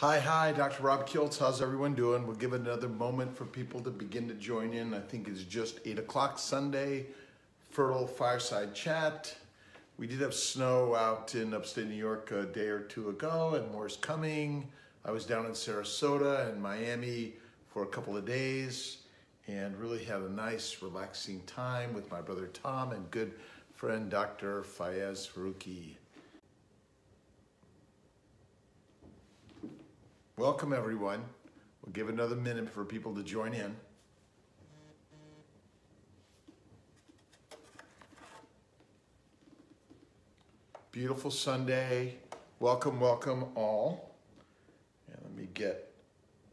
Hi, Dr. Rob Kiltz. How's everyone doing? We'll give it another moment for people to begin to join in. I think it's just 8 o'clock Sunday, fertile fireside chat. We did have snow out in upstate New York a day or two ago, and more is coming. I was down in Sarasota and Miami for a couple of days and really had a nice, relaxing time with my brother Tom and good friend Dr. Fayez Faruqi. Welcome, everyone. We'll give another minute for people to join in. Beautiful Sunday. Welcome all. And let me get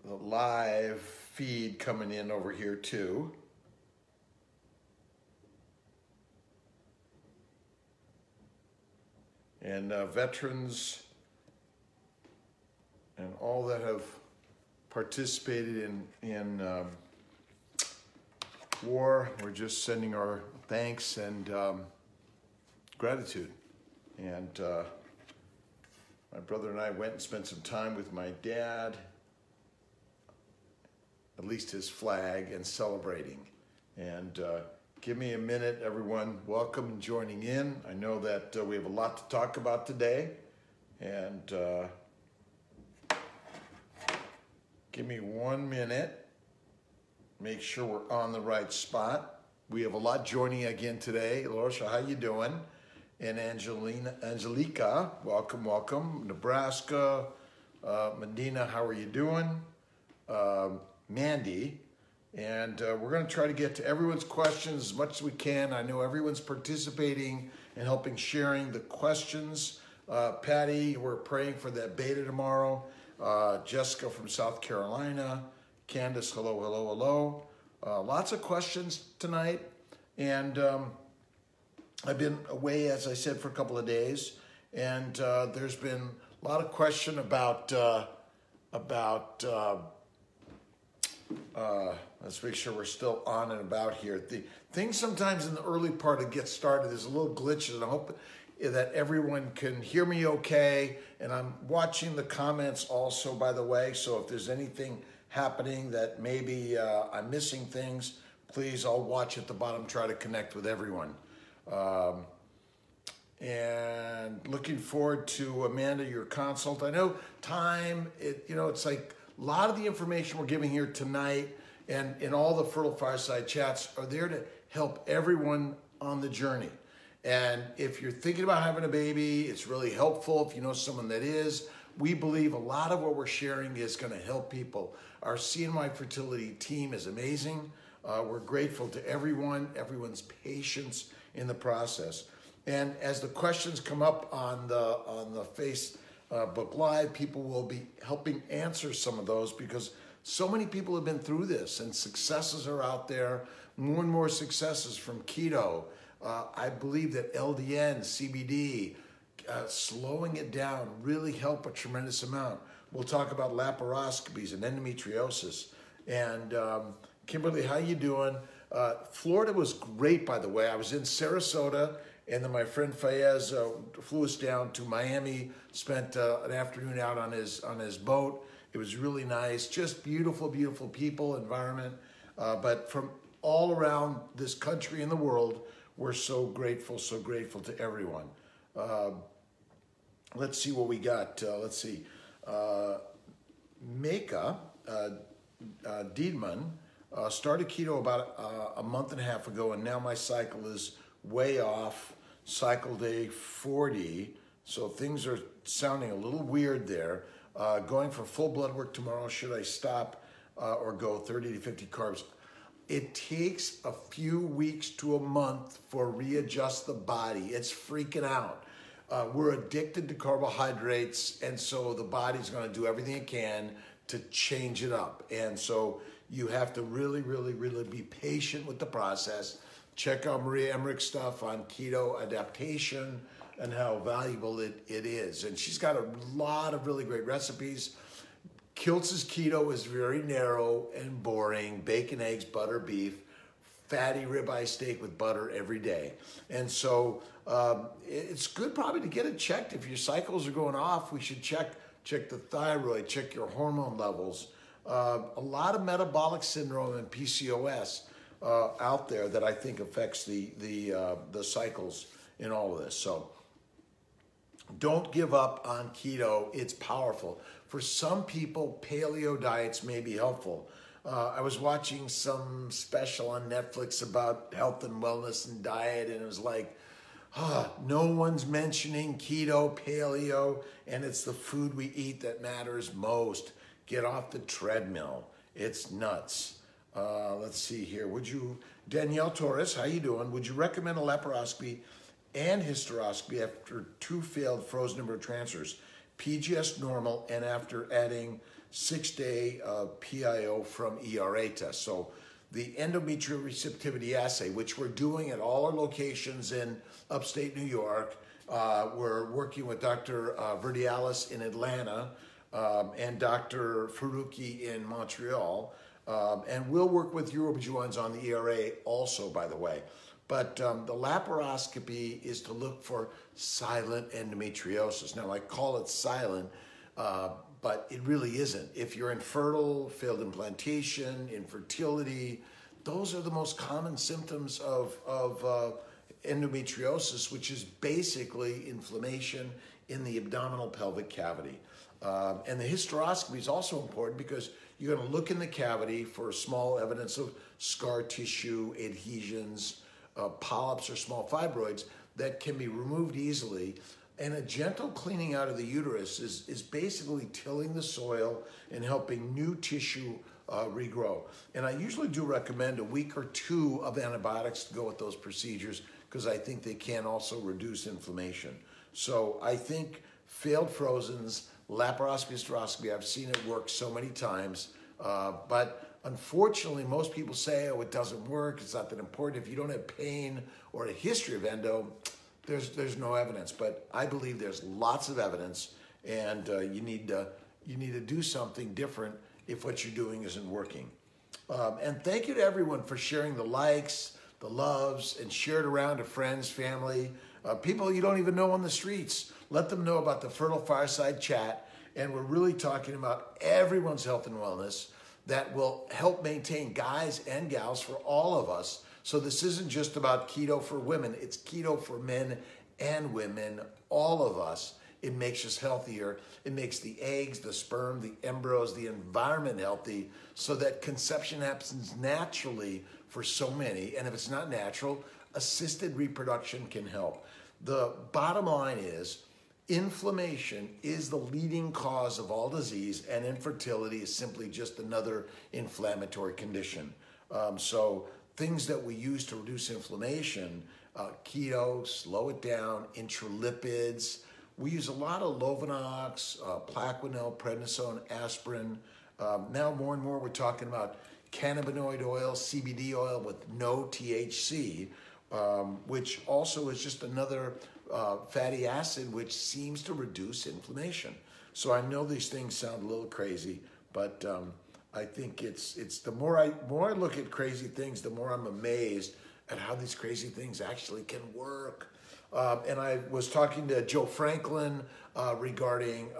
the live feed coming in over here too. And veterans and all that have participated in war, we're just sending our thanks and gratitude. And my brother and I went and spent some time with my dad, at least his flag, and celebrating. And give me a minute, everyone. Welcome and joining in. I know that we have a lot to talk about today, and give me 1 minute. Make sure we're on the right spot. We have a lot joining again today. Lorcia, how you doing? And Angelica, welcome. Nebraska, Medina, how are you doing? Mandy, and we're going to try to get to everyone's questions as much as we can. I know everyone's participating and helping sharing the questions. Patty, we're praying for that beta tomorrow. Jessica from South Carolina. Candace, hello. Lots of questions tonight. And I've been away, as I said, for a couple of days. And there's been a lot of question about let's make sure we're still on and about here. The thing sometimes in the early part of get started, there's a little glitches, and I hope that everyone can hear me okay. And I'm watching the comments also, by the way, so if there's anything happening that maybe I'm missing things, please, I'll watch at the bottom, try to connect with everyone. And looking forward to, Amanda, your consult. I know time, it's like a lot of the information we're giving here tonight and in all the Fertile Fireside Chats are there to help everyone on the journey. And if you're thinking about having a baby, it's really helpful if you know someone that is. We believe a lot of what we're sharing is going to help people. Our CNY fertility team is amazing. We're grateful to everyone's patience in the process. And as the questions come up on the Facebook Live, people will be helping answer some of those because so many people have been through this and successes are out there, more and more successes from keto. I believe that LDN, CBD, slowing it down really help a tremendous amount. We'll talk about laparoscopies and endometriosis. And Kimberly, how you doing? Florida was great, by the way. I was in Sarasota, and then my friend Fayez flew us down to Miami, spent an afternoon out on his boat. It was really nice, just beautiful people, environment. But from all around this country and the world, we're so grateful to everyone. Let's see what we got. Let's see. Meka Diedman started keto about a month and a half ago, and now my cycle is way off, cycle day 40. So things are sounding a little weird there. Going for full blood work tomorrow. Should I stop or go 30 to 50 carbs? It takes a few weeks to a month for readjust the body. It's freaking out. We're addicted to carbohydrates, and so the body's going to do everything it can to change it up. And so you have to really be patient with the process. Check out Maria Emmerich's stuff on keto adaptation and how valuable it is. And she's got a lot of really great recipes. Kiltz's keto is very narrow and boring. Bacon, eggs, butter, beef, fatty ribeye steak with butter every day. And so it's good probably to get it checked. If your cycles are going off, we should check check the thyroid, check your hormone levels. A lot of metabolic syndrome and PCOS out there that I think affects the cycles in all of this. So don't give up on keto. It's powerful. For some people, paleo diets may be helpful. I was watching some special on Netflix about health and wellness and diet, and it was like, no one's mentioning keto, paleo, and it's the food we eat that matters most. Get off the treadmill. It's nuts. Let's see here. Danielle Torres, how you doing? Would you recommend a laparoscopy and hysteroscopy after 2 failed frozen embryo transfers, PGS normal, and after adding 6-day PIO from ERA test? So the endometrial receptivity assay, which we're doing at all our locations in upstate New York. We're working with Dr. Verdialis in Atlanta and Dr. Faruqi in Montreal. And we'll work with UroBGYNs on the ERA also, by the way. But the laparoscopy is to look for silent endometriosis. Now, I call it silent, but it really isn't. If you're infertile, failed implantation, infertility, those are the most common symptoms of endometriosis, which is basically inflammation in the abdominal pelvic cavity. And the hysteroscopy is also important because you're going to look in the cavity for small evidence of scar tissue, adhesions, polyps or small fibroids that can be removed easily. And a gentle cleaning out of the uterus is basically tilling the soil and helping new tissue regrow. And I usually do recommend a week or 2 of antibiotics to go with those procedures because I think they can also reduce inflammation. So I think failed frozens, laparoscopy, hysteroscopy, I've seen it work so many times, but unfortunately, most people say, oh, it doesn't work, it's not that important. If you don't have pain or a history of endo, there's no evidence. But I believe there's lots of evidence, and you need to do something different if what you're doing isn't working. And thank you to everyone for sharing the likes, the loves, and share it around to friends, family, people you don't even know on the streets. Let them know about the Fertile Fireside Chat, and we're really talking about everyone's health and wellness that will help maintain guys and gals for all of us. So this isn't just about keto for women, it's keto for men and women, all of us. It makes us healthier. It makes the eggs, the sperm, the embryos, the environment healthy so that conception happens naturally for so many. And if it's not natural, assisted reproduction can help. The bottom line is inflammation is the leading cause of all disease, and infertility is simply just another inflammatory condition. So things that we use to reduce inflammation, keto, slow it down, intralipids. We use a lot of Lovenox, Plaquenil, prednisone, aspirin. Now more and more we're talking about cannabinoid oil, CBD oil with no THC, which also is just another fatty acid which seems to reduce inflammation. So I know these things sound a little crazy, but I think it's the more I look at crazy things, the more I'm amazed at how these crazy things actually can work. And I was talking to Joe Franklin regarding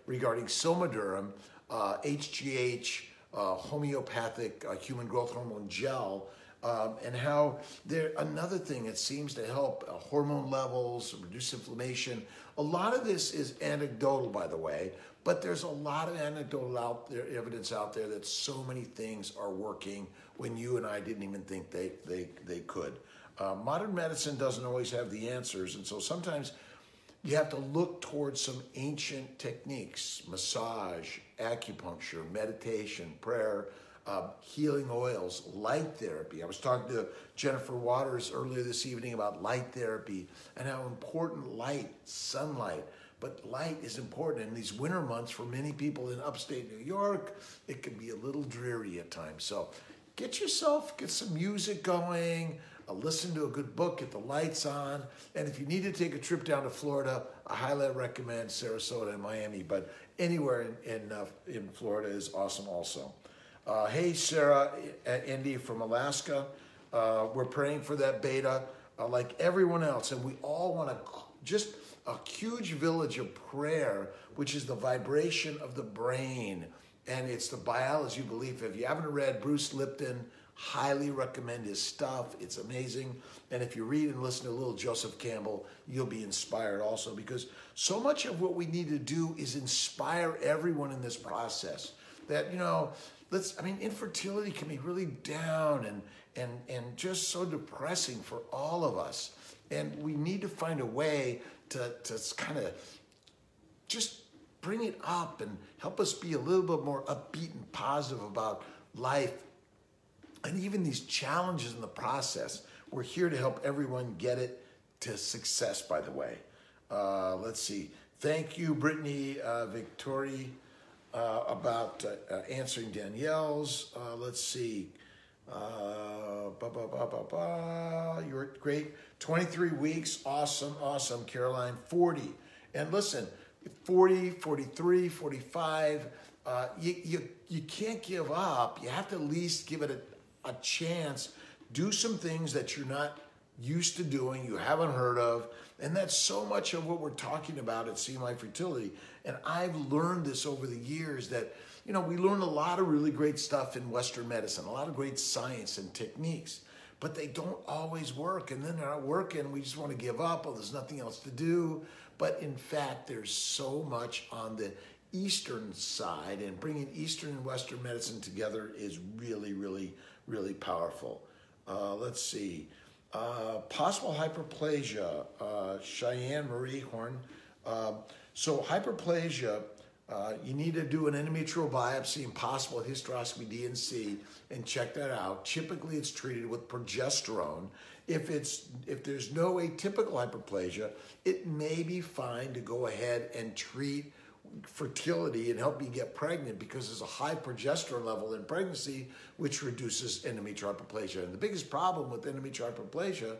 regarding Somaderm, HGH, homeopathic human growth hormone gel, and how another thing, it seems to help hormone levels, reduce inflammation. A lot of this is anecdotal, by the way, but there's a lot of anecdotal evidence out there that so many things are working when you and I didn't even think they could. Modern medicine doesn't always have the answers, and so sometimes you have to look towards some ancient techniques: massage, acupuncture, meditation, prayer, healing oils, light therapy. I was talking to Jennifer Waters earlier this evening about light therapy and how important sunlight, but light is important in these winter months for many people in upstate New York. It can be a little dreary at times. So get some music going, listen to a good book, get the lights on. And if you need to take a trip down to Florida, I highly recommend Sarasota and Miami, but anywhere in Florida is awesome also. Hey, Sarah, Indy from Alaska. We're praying for that beta like everyone else, and we all want to just a huge village of prayer, which is the vibration of the brain. And it's the biology belief. If you haven't read Bruce Lipton, highly recommend his stuff. It's amazing. And if you read and listen to little Joseph Campbell, you'll be inspired also, because so much of what we need to do is inspire everyone in this process. That, you know, infertility can be really down and just so depressing for all of us. And we need to find a way to kind of just bring it up and help us be a little bit more upbeat and positive about life and even these challenges in the process. We're here to help everyone get it to success, by the way. Let's see. Thank you, Brittany Victoria, about answering Danielle's. Let's see. You're great. 23 weeks. Awesome, awesome, Caroline. 40. And listen, 40, 43, 45, you can't give up. You have to at least give it a chance. Do some things that you're not used to doing, you haven't heard of. And that's so much of what we're talking about at See My Fertility. And I've learned this over the years that, you know, we learn a lot of really great stuff in Western medicine, a lot of great science and techniques, but they don't always work. And then they're not working. We just want to give up. Oh, there's nothing else to do. But in fact, there's so much on the Eastern side, and bringing Eastern and Western medicine together is really, really, really powerful. Let's see. Possible hyperplasia, Cheyenne Marie Horn. So hyperplasia, you need to do an endometrial biopsy and possible hysteroscopy D&C and check that out. Typically, it's treated with progesterone. If there's no atypical hyperplasia, it may be fine to go ahead and treat fertility and help you get pregnant, because there's a high progesterone level in pregnancy, which reduces endometrial hyperplasia. And the biggest problem with endometrial hyperplasia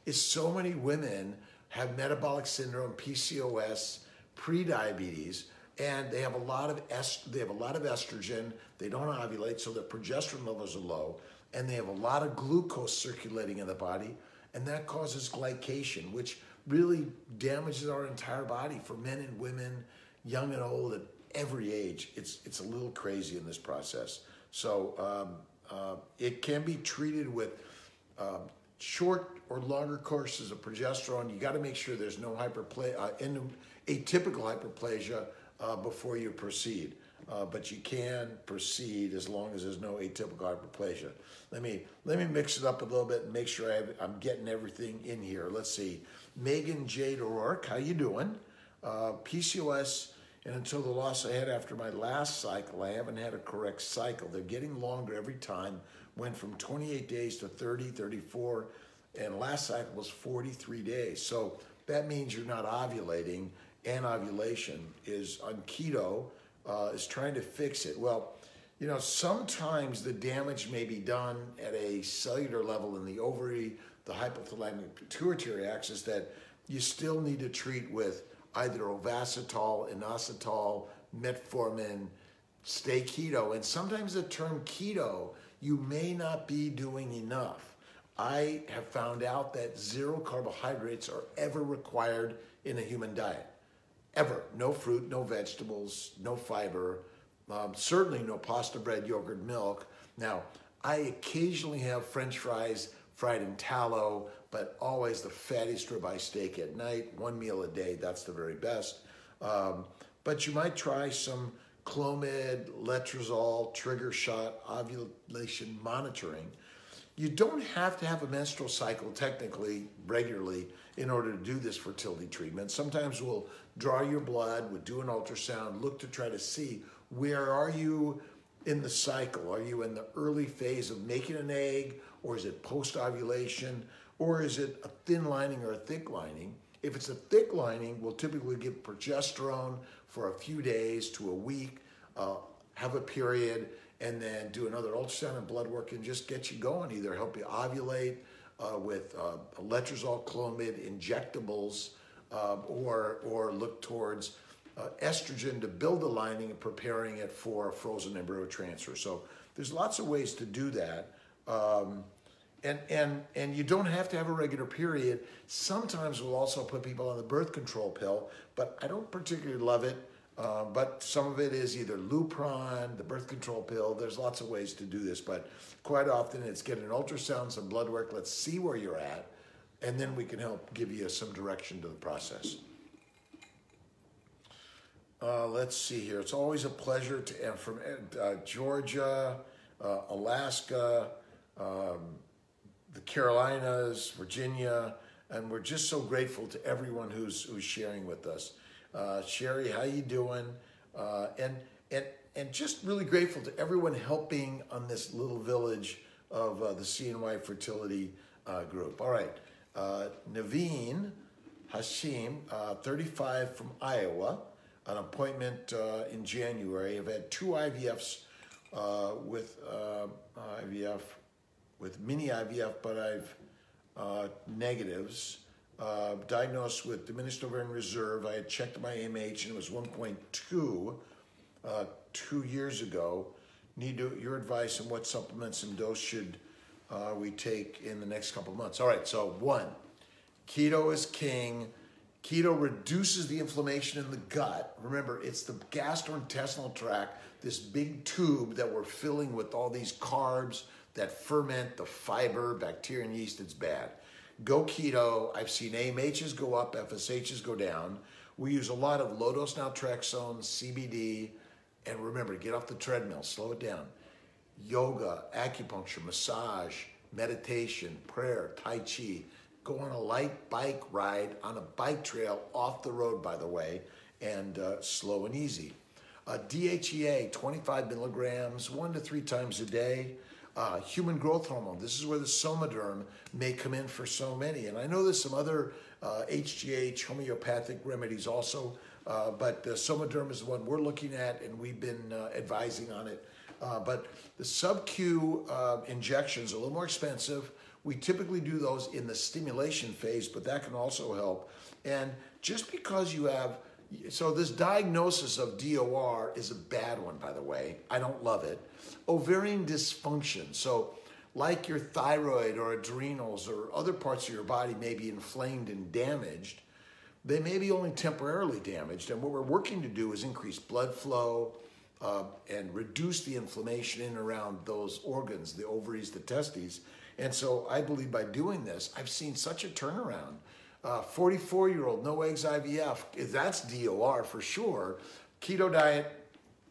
is so many women have metabolic syndrome, PCOS, prediabetes, and they have a lot of estrogen. They don't ovulate, so their progesterone levels are low, and they have a lot of glucose circulating in the body, and that causes glycation, which really damages our entire body for men and women, young and old, at every age. It's a little crazy in this process. So it can be treated with short or longer courses of progesterone. You got to make sure there's no atypical hyperplasia before you proceed. But you can proceed as long as there's no atypical hyperplasia. Let me mix it up a little bit and make sure I'm getting everything in here. Let's see. Megan Jade O'Rourke, how you doing? PCOS, and until the loss I had after my last cycle, I haven't had a correct cycle. They're getting longer every time. Went from 28 days to 30, 34, and last cycle was 43 days. So that means you're not ovulating, and ovulation is on keto, is trying to fix it. Well, you know, sometimes the damage may be done at a cellular level in the ovary, the hypothalamic pituitary axis, that you still need to treat with either ovasitol, inositol, metformin, stay keto. And sometimes the term keto, you may not be doing enough. I have found out that 0 carbohydrates are ever required in a human diet. Ever. No fruit, no vegetables, no fiber, certainly no pasta, bread, yogurt, milk. Now, I occasionally have French fries fried in tallow, but always the fattiest ribeye steak at night, 1 meal a day, that's the very best. But you might try some Clomid, letrozole, trigger shot, ovulation monitoring. You don't have to have a menstrual cycle technically regularly in order to do this fertility treatment. Sometimes we'll draw your blood, we'll do an ultrasound, look to try to see where are you in the cycle. Are you in the early phase of making an egg, or is it post-ovulation, or is it a thin lining or a thick lining? If it's a thick lining, we'll typically give progesterone for a few days to a week, have a period, and then do another ultrasound and blood work and just get you going. Either help you ovulate with letrozole, Clomid, injectables, or look towards estrogen to build the lining and preparing it for frozen embryo transfer. So there's lots of ways to do that. And you don't have to have a regular period. Sometimes we'll also put people on the birth control pill, but I don't particularly love it. But some of it is either Lupron, the birth control pill. There's lots of ways to do this, but quite often it's get an ultrasound, some blood work. Let's see where you're at, and then we can help give you some direction to the process. Let's see here. It's always a pleasure to from Georgia, Alaska, the Carolinas, Virginia, and we're just so grateful to everyone who's sharing with us. Sherry, how you doing? And just really grateful to everyone helping on this little village of the CNY Fertility Group. All right, Naveen Hashim, 35 from Iowa, an appointment in January. I've had 2 IVFs with IVF, with mini IVF, but I've negatives. Diagnosed with diminished ovarian reserve. I had checked my AMH and it was 1.2 2 years ago. Need your advice on what supplements and dose should we take in the next couple of months. All right, so 1, keto is king. Keto reduces the inflammation in the gut. Remember, it's the gastrointestinal tract, this big tube that we're filling with all these carbs that ferment the fiber, bacteria, and yeast. It's bad. Go keto. I've seen AMHs go up, FSHs go down. We use a lot of low-dose naltrexone, CBD, and remember, get off the treadmill, slow it down. Yoga, acupuncture, massage, meditation, prayer, Tai Chi. Go on a light bike ride on a bike trail off the road, by the way, and slow and easy. DHEA, 25 milligrams, 1 to 3 times a day. Human growth hormone. This is where the Somaderm may come in for so many. And I know there's some other HGH homeopathic remedies also, but the Somaderm is the one we're looking at, and we've been advising on it. But the sub-Q injections are a little more expensive. We typically do those in the stimulation phase, but that can also help. And just because you have, so this diagnosis of DOR is a bad one, by the way. I don't love it. Ovarian dysfunction. So like your thyroid or adrenals or other parts of your body may be inflamed and damaged, they may be only temporarily damaged. And what we're working to do is increase blood flow and reduce the inflammation in and around those organs, the ovaries, the testes. And so I believe by doing this, I've seen such a turnaround. 44-year-old, no eggs IVF, that's DOR for sure. Keto diet,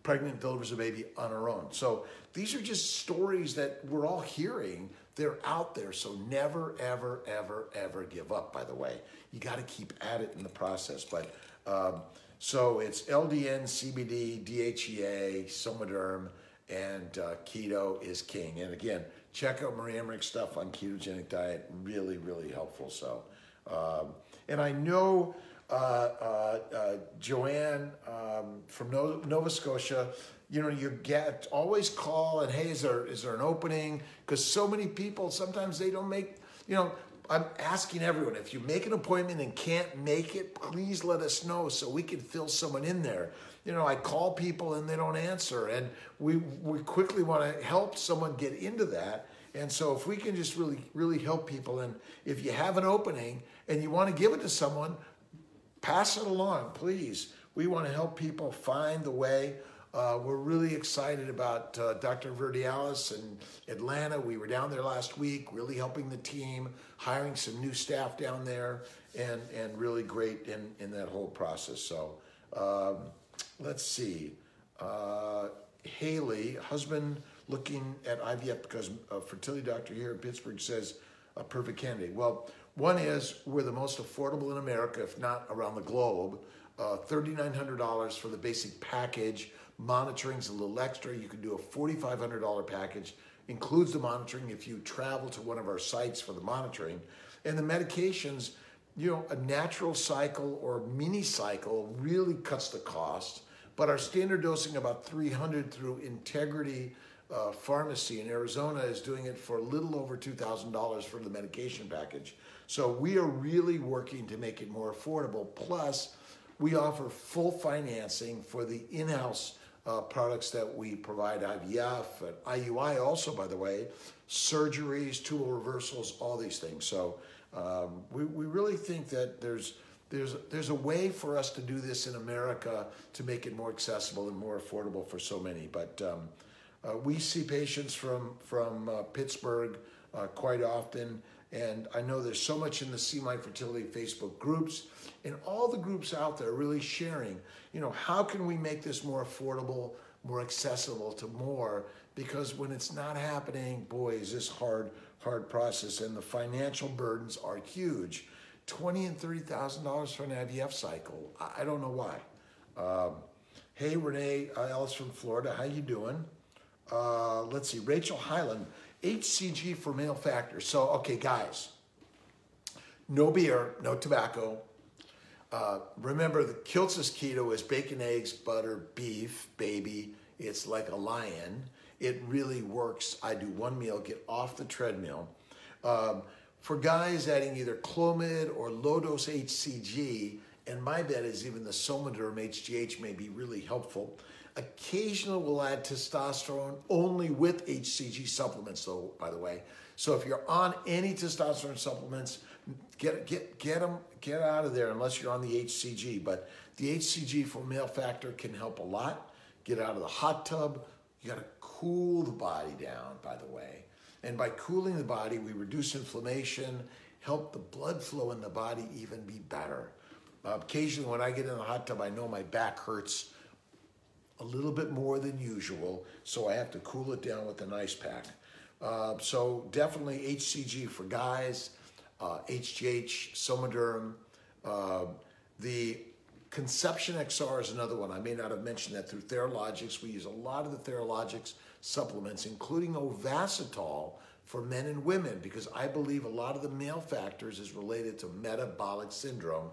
pregnant, delivers a baby on her own. So these are just stories that we're all hearing. They're out there, so never, ever, ever, ever give up, by the way. You got to keep at it in the process. But so it's LDN, CBD, DHEA, Somaderm, and keto is king. And again, check out Marie Emmerich's stuff on ketogenic diet. Really, really helpful. So, and I know Joanne from Nova Scotia, you know, you get always call and, hey, is there an opening? Because so many people, sometimes they don't make, you know, I'm asking everyone, if you make an appointment and can't make it, please let us know so we can fill someone in there. You know, I call people and they don't answer, and we quickly want to help someone get into that. And so if we can just really, really help people, and if you have an opening and you want to give it to someone, pass it along, please. We want to help people find the way. We're really excited about Dr. Verdialis in Atlanta. We were down there last week, really helping the team, hiring some new staff down there, and really great in that whole process. So let's see. Haley, husband looking at IVF because a fertility doctor here in Pittsburgh says a perfect candidate. Well, one is we're the most affordable in America, if not around the globe. $3,900 for the basic package. Monitoring's a little extra. You can do a $4,500 package. Includes the monitoring if you travel to one of our sites for the monitoring. And the medications, you know, a natural cycle or mini cycle really cuts the cost. But our standard dosing, about 300 through Integrity Pharmacy in Arizona, is doing it for a little over $2,000 for the medication package. So we are really working to make it more affordable. Plus, we offer full financing for the in-house products that we provide, IVF, and IUI also, by the way, surgeries, tubal reversals, all these things. So we really think that there's a way for us to do this in America to make it more accessible and more affordable for so many. But we see patients from Pittsburgh quite often, and I know there's so much in the See My Fertility Facebook groups, and all the groups out there really sharing, how can we make this more affordable, more accessible to more? Because when it's not happening, boy, is this hard process, and the financial burdens are huge. $20,000 and $30,000 for an IVF cycle. I don't know why. Hey, Renee Ellis from Florida, how you doing? Let's see, Rachel Highland, HCG for male factor. So, okay, guys, no beer, no tobacco. Remember, the Kiltz's keto is bacon, eggs, butter, beef, baby. It's like a lion. It really works. I do one meal, get off the treadmill. For guys adding either Clomid or low-dose HCG, and my bet is even the Somaderm HGH may be really helpful. Occasionally we'll add testosterone only with HCG supplements, though, by the way. So if you're on any testosterone supplements, get out of there unless you're on the HCG. But the HCG for male factor can help a lot. Get out of the hot tub. You got to cool the body down, by the way. And by cooling the body, we reduce inflammation, help the blood flow in the body even be better. Occasionally when I get in the hot tub, I know my back hurts a little bit more than usual, so I have to cool it down with an ice pack. So definitely HCG for guys, HGH, Somaderm. The Conception XR is another one. I may not have mentioned that through Theralogics. We use a lot of the Theralogics supplements, including Ovasitol for men and women, because I believe a lot of the male factors is related to metabolic syndrome.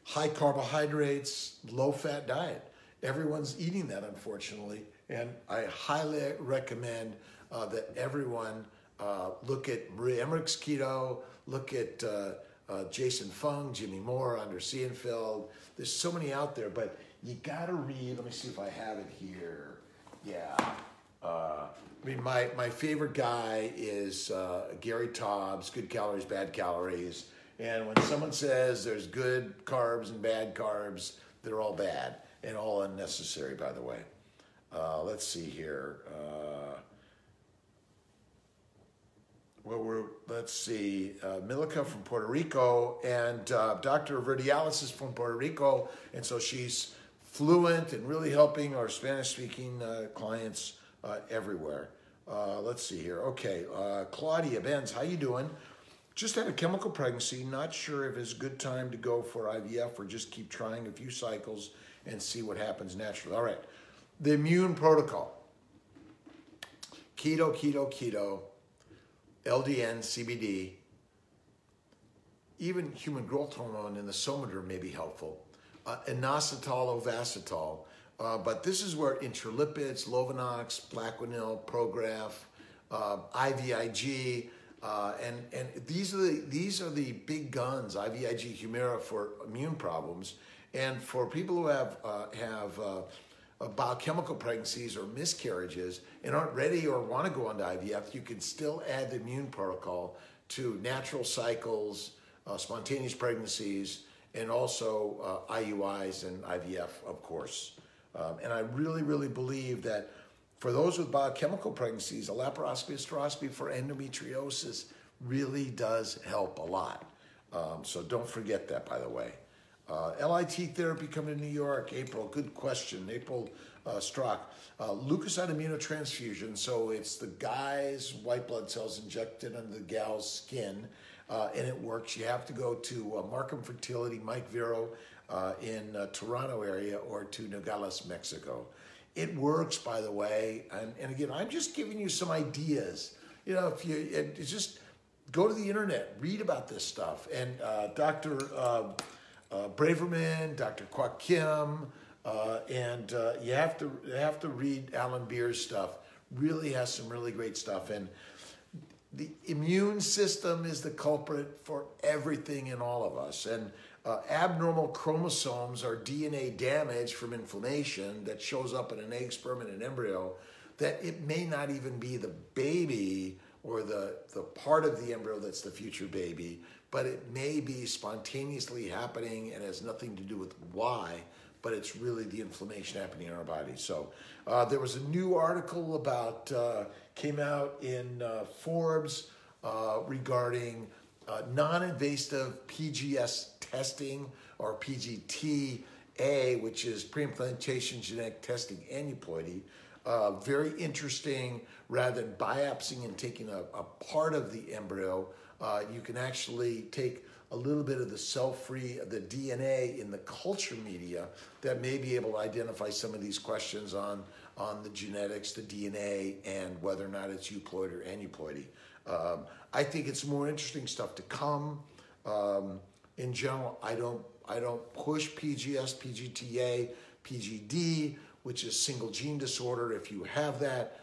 High carbohydrates, low fat diet. Everyone's eating that, unfortunately, and I highly recommend that everyone look at Maria Emmerich's keto, look at Jason Fung, Jimmy Moore, Anders Seenfeld. There's so many out there, but you gotta read. Let me see if I have it here. Yeah. My favorite guy is Gary Taubes, Good Calories, Bad Calories. And when someone says there's good carbs and bad carbs, they're all bad and all unnecessary, by the way. Let's see here. Let's see, Milica from Puerto Rico, and Dr. Verdialis is from Puerto Rico, and so she's fluent and really helping our Spanish-speaking clients everywhere. Let's see here. Okay, Claudia Benz, how you doing? Just had a chemical pregnancy, not sure if it's a good time to go for IVF or just keep trying a few cycles and see what happens naturally. All right, the immune protocol. Keto, keto, keto. LDN, CBD, even human growth hormone in the Somaderm may be helpful. Inositol, Ovasitol, but this is where interlipids, Lovenox, Plaquenil, Prograf, IVIG, and these are the big guns. IVIG, Humira for immune problems, and for people who have biochemical pregnancies or miscarriages and aren't ready or want to go on to IVF, you can still add the immune protocol to natural cycles, spontaneous pregnancies, and also IUIs and IVF, of course. And I really, really believe that for those with biochemical pregnancies, a laparoscopy, hysteroscopy for endometriosis really does help a lot. So don't forget that, by the way. LIT therapy coming to New York, April, good question. April Strock. Leukocyte immunotransfusion, so it's the guy's white blood cells injected under the gal's skin, and it works. You have to go to Markham Fertility, Mike Vero in Toronto area, or to Nogales, Mexico. It works, by the way, and again, I'm just giving you some ideas. You know, if you just go to the internet, read about this stuff, and Dr. Braverman, Dr. Kwok Kim, and you have to read Alan Beer's stuff. Really has some really great stuff, and the immune system is the culprit for everything in all of us. And abnormal chromosomes are DNA damage from inflammation that shows up in an egg, sperm, and an embryo, that it may not even be the baby or the part of the embryo that's the future baby, but it may be spontaneously happening and has nothing to do with why, but it's really the inflammation happening in our body. So there was a new article about, came out in Forbes regarding non-invasive PGS testing, or PGT-A, which is pre-implantation genetic testing aneuploidy. Very interesting. Rather than biopsying and taking a part of the embryo, you can actually take a little bit of the cell-free, the DNA in the culture media that may be able to identify some of these questions on the genetics, the DNA, and whether or not it's euploid or aneuploidy. I think it's more interesting stuff to come. In general, I don't push PGS, PGTA, PGD, which is single gene disorder. If you have that,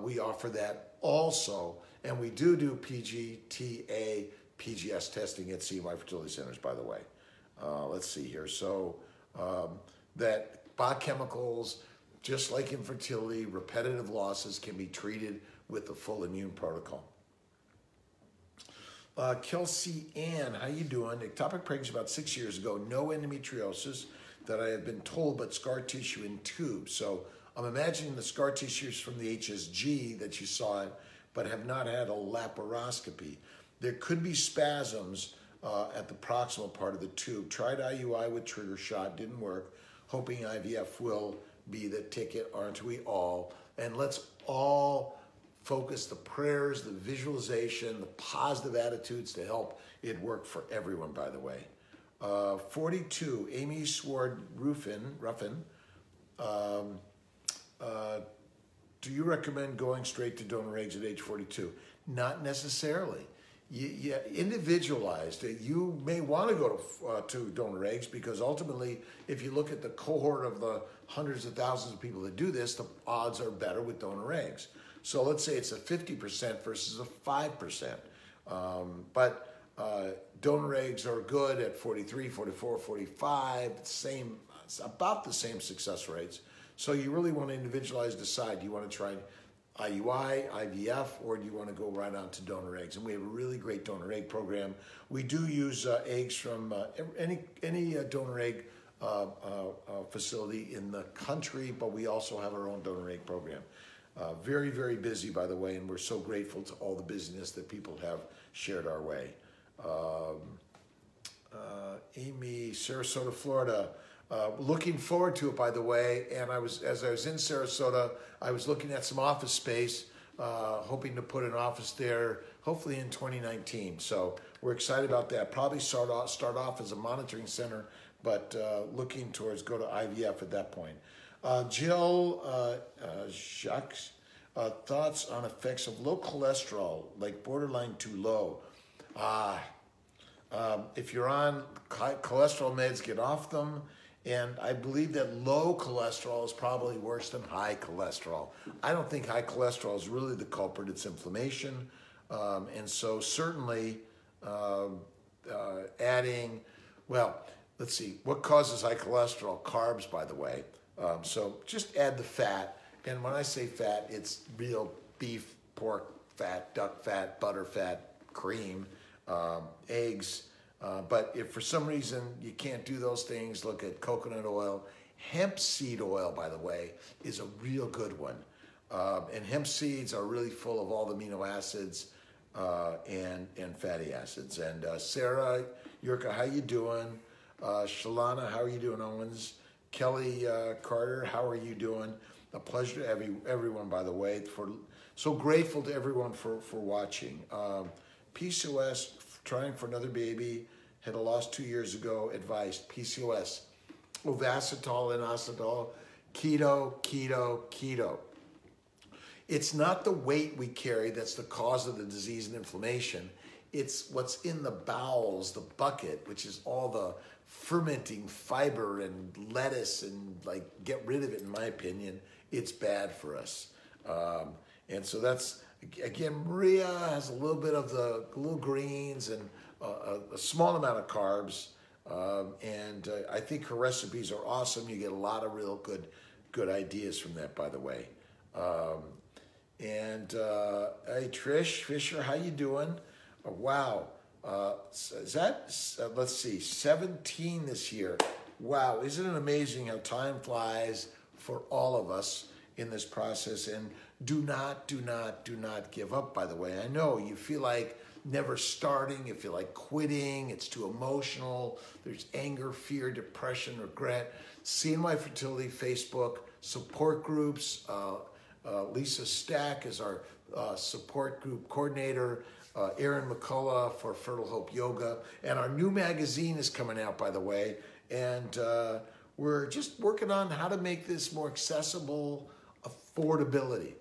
we offer that also. And we do PGTA, PGS testing at CMI fertility centers, by the way. Let's see here. So that biochemicals, just like infertility, repetitive losses can be treated with the full immune protocol. Kelsey Ann, how you doing? Ectopic pregnancy about 6 years ago. No endometriosis that I have been told, but scar tissue in tubes. So I'm imagining the scar tissue is from the HSG that you saw it, but have not had a laparoscopy. There could be spasms at the proximal part of the tube. Tried IUI with trigger shot, didn't work. Hoping IVF will be the ticket, aren't we all? And let's all focus the prayers, the visualization, the positive attitudes to help it work for everyone, by the way. 42, Amy Sward Ruffin. Do you recommend going straight to donor eggs at age 42? Not necessarily. Individualized. You may want to go to donor eggs because ultimately, if you look at the cohort of the hundreds of thousands of people that do this, the odds are better with donor eggs. So let's say it's a 50% versus a 5%. But donor eggs are good at 43, 44, 45, about the same success rates. So you really want to individualize, decide, do you want to try IUI, IVF, or do you want to go right on to donor eggs? And we have a really great donor egg program. We do use eggs from any donor egg facility in the country, but we also have our own donor egg program. Very, very busy, by the way, and we're so grateful to all the busyness that people have shared our way. Amy, Sarasota, Florida. Looking forward to it, by the way. And as I was in Sarasota, I was looking at some office space, hoping to put an office there, hopefully in 2019. So we're excited about that. Probably start off as a monitoring center, but looking towards go to IVF at that point. Jill Jacques, thoughts on effects of low cholesterol, like borderline too low. If you're on cholesterol meds, get off them. And I believe that low cholesterol is probably worse than high cholesterol. I don't think high cholesterol is really the culprit, it's inflammation. And so certainly adding, well, let's see, what causes high cholesterol? Carbs, by the way. So just add the fat. And when I say fat, it's real beef, pork fat, duck fat, butter fat, cream, eggs. But if for some reason you can't do those things, look at coconut oil. Hemp seed oil, by the way, is a real good one. And hemp seeds are really full of all the amino acids and fatty acids. And Sarah, Yurka, how you doing? Shalana, how are you doing, Owens? Kelly Carter, how are you doing? A pleasure to everyone, by the way. So grateful to everyone for watching. PCOS, trying for another baby, had a loss 2 years ago, advised PCOS, ovasitol, inositol, keto. It's not the weight we carry that's the cause of the disease and inflammation. It's what's in the bowels, the bucket, which is all the fermenting fiber and lettuce, and like, get rid of it, in my opinion. It's bad for us. And so that's, again, Maria has a little bit of the little greens and a small amount of carbs. I think her recipes are awesome. You get a lot of real good ideas from that, by the way. Hey, Trish Fisher, how you doing? Wow. Is that, let's see, 17 this year. Wow, isn't it amazing how time flies for all of us in this process? And do not give up, by the way. I know you feel like never starting, you feel like quitting, it's too emotional, there's anger, fear, depression, regret. CNY Fertility Facebook, support groups, Lisa Stack is our support group coordinator, Erin McCullough for Fertile Hope Yoga, and our new magazine is coming out, by the way, and we're just working on how to make this more accessible, affordability,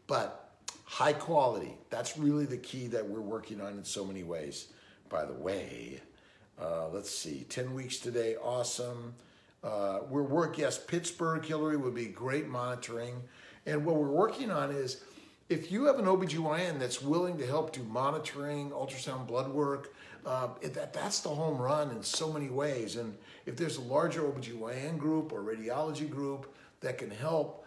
but high quality. That's really the key that we're working on in so many ways, by the way. Let's see, 10 weeks today, awesome. Yes, Pittsburgh, Hillary, would be great monitoring. And what we're working on is, if you have an OBGYN that's willing to help do monitoring, ultrasound, blood work, that's the home run in so many ways. And if there's a larger OBGYN group or radiology group that can help,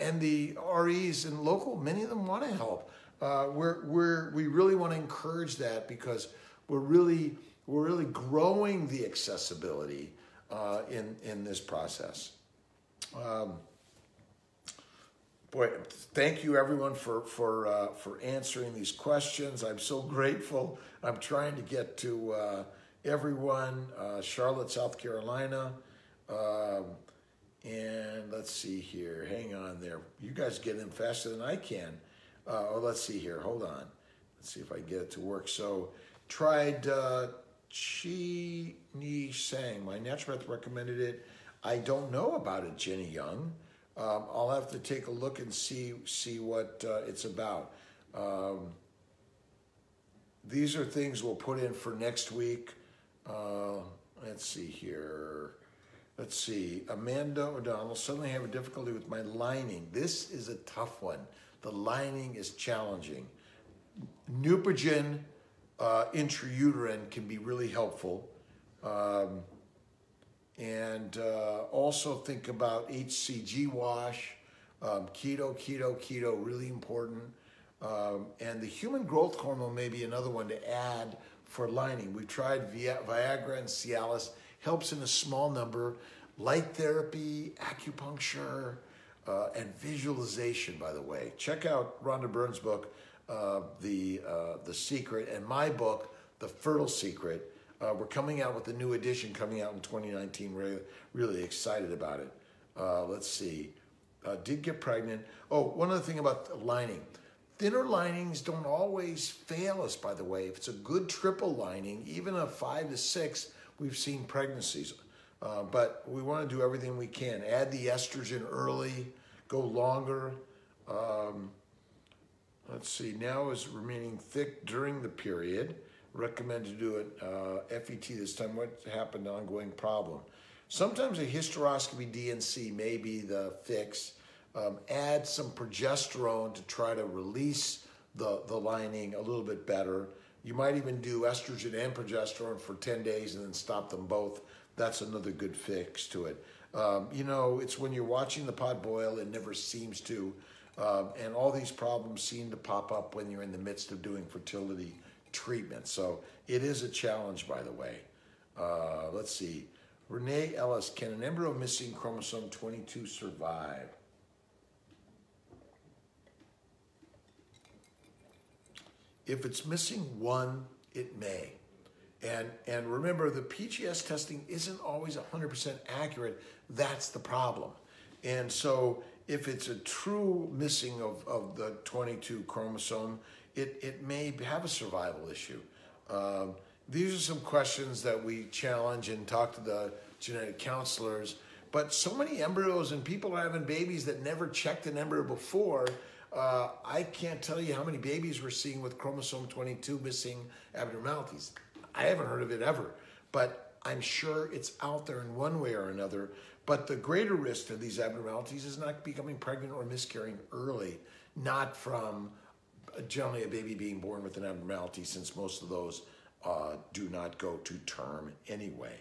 and the REs and local, many of them want to help. We really want to encourage that, because we're really growing the accessibility in this process. Boy, thank you everyone for answering these questions. I'm so grateful. I'm trying to get to everyone. Charlotte, South Carolina. And let's see here. Hang on there. You guys get in faster than I can. Let's see here. Hold on. Let's see if I can get it to work. So, tried Chi Ni Sang. My naturopath recommended it. I don't know about it, Jenny Young. I'll have to take a look and see what it's about. These are things we'll put in for next week. Let's see here. Let's see. Amanda O'Donnell, suddenly I have a difficulty with my lining. This is a tough one. The lining is challenging. Neupogen intrauterine can be really helpful. Also think about HCG wash, keto, really important. And the human growth hormone may be another one to add for lining. We've tried Viagra and Cialis, helps in a small number. Light therapy, acupuncture, and visualization, by the way. Check out Rhonda Byrne's book, The Secret, and my book, The Fertile Secret. We're coming out with a new edition coming out in 2019. Really excited about it. Let's see. Did get pregnant. Oh, one other thing about the lining. Thinner linings don't always fail us, by the way. If it's a good triple lining, even a 5 to 6, we've seen pregnancies. But we want to do everything we can. Add the estrogen early, go longer. Let's see. Now is remaining thick during the period. Recommend to do it FET this time. What happened? Ongoing problem. Sometimes a hysteroscopy DNC may be the fix. Add some progesterone to try to release the lining a little bit better. You might even do estrogen and progesterone for 10 days and then stop them both. That's another good fix to it. It's when you're watching the pot boil, it never seems to. And all these problems seem to pop up when you're in the midst of doing fertility treatment. So it is a challenge, by the way. Let's see. Renee Ellis, can an embryo missing chromosome 22 survive? If it's missing one, it may. And remember, the PGS testing isn't always 100% accurate. That's the problem. And so if it's a true missing of the 22 chromosome, it may have a survival issue. These are some questions that we challenge and talk to the genetic counselors. But so many embryos, and people are having babies that never checked an embryo before. I can't tell you how many babies we're seeing with chromosome 22 missing abnormalities. I haven't heard of it ever, but I'm sure it's out there in one way or another. But the greater risk to these abnormalities is not becoming pregnant or miscarrying early, not from generally a baby being born with an abnormality, since most of those do not go to term anyway.